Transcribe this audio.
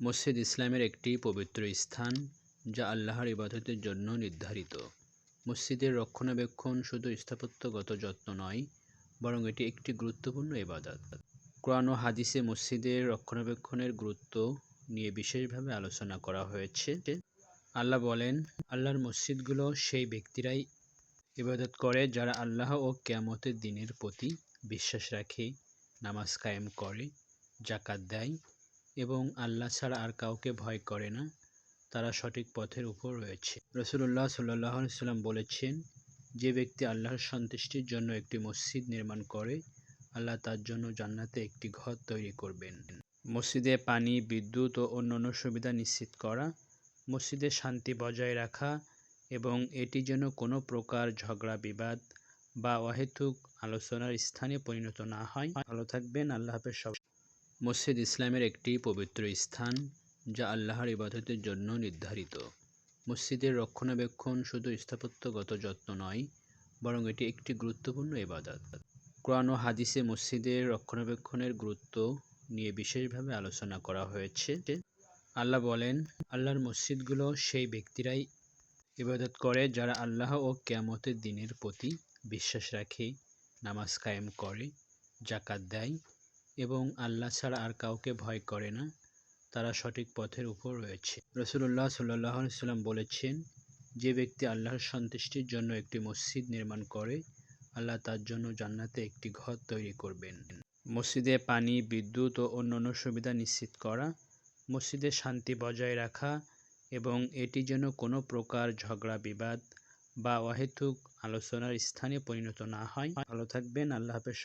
মসজিদ ইসলামের একটি পবিত্র স্থান, যা আল্লাহর ইবাদতের জন্য নির্ধারিত। মসজিদের রক্ষণাবেক্ষণ শুধু স্থাপত্যগত যত্ন নয়, বরং এটি একটি গুরুত্বপূর্ণ ইবাদত। কোরআন ও হাদিসে মসজিদের রক্ষণাবেক্ষণের গুরুত্ব নিয়ে বিশেষভাবে আলোচনা করা হয়েছে। আল্লাহ বলেন, আল্লাহর মসজিদগুলো সেই ব্যক্তিরাই ইবাদত করে যারা আল্লাহ ও কিয়ামতের দিনের প্রতি বিশ্বাস রাখে, নামাজ কায়েম করে, যাকাত দেয় এবং আল্লাহ ছাড়া আর কাউকে ভয় করে না। তারা সঠিক পথের উপর রয়েছে। রাসূলুল্লাহ সাল্লাল্লাহু আলাইহি ওয়াসাল্লাম বলেছেন, যে ব্যক্তি আল্লাহর সন্তুষ্টির জন্য একটি মসজিদ নির্মাণ করে, আল্লাহ তার জন্য জান্নাতে একটি ঘর তৈরি করবেন। মসজিদে পানি, বিদ্যুৎ ও অন্যান্য সুবিধা নিশ্চিত করা, মসজিদে শান্তি বজায় রাখা এবং এটি যেন কোনো প্রকার ঝগড়া, বিবাদ বা অহেতুক আলোচনার স্থানে পরিণত না হয়। ভালো থাকবেন। আল্লাহ হাফেজ। মসজিদ ইসলামের একটি পবিত্র স্থান, যা আল্লাহর ইবাদতের জন্য নির্ধারিত। মসজিদের রক্ষণাবেক্ষণ শুধু স্থাপত্যগত যত্ন নয়, বরং এটি একটি গুরুত্বপূর্ণ ইবাদত। কোরআন ও হাদিসে মসজিদের রক্ষণাবেক্ষণের গুরুত্ব নিয়ে বিশেষভাবে আলোচনা করা হয়েছে। আল্লাহ বলেন, আল্লাহর মসজিদগুলো সেই ব্যক্তিরাই ইবাদত করে যারা আল্লাহ ও কিয়ামতের দিনের প্রতি বিশ্বাস রাখে, নামাজ কায়েম করে, যাকাত দেয় এবং আল্লাহ ছাড়া আর কাউকে ভয় করে না। তারা সঠিক পথের উপর রয়েছে। রাসূলুল্লাহ সাল্লাল্লাহু আলাইহি ওয়াসাল্লাম বলেছেন, যে ব্যক্তি আল্লাহর সন্তুষ্টির জন্য একটি মসজিদ নির্মাণ করে, আল্লাহ তার জন্য জান্নাতে একটি ঘর তৈরি করবেন। মসজিদে পানি, বিদ্যুৎ ও অন্যান্য সুবিধা নিশ্চিত করা, মসজিদে শান্তি বজায় রাখা এবং এটি যেন কোনো প্রকার ঝগড়া, বিবাদ বা অহেতুক আলোচনার স্থানে পরিণত না হয়। ভালো থাকবেন। আল্লাহ হাফেজ।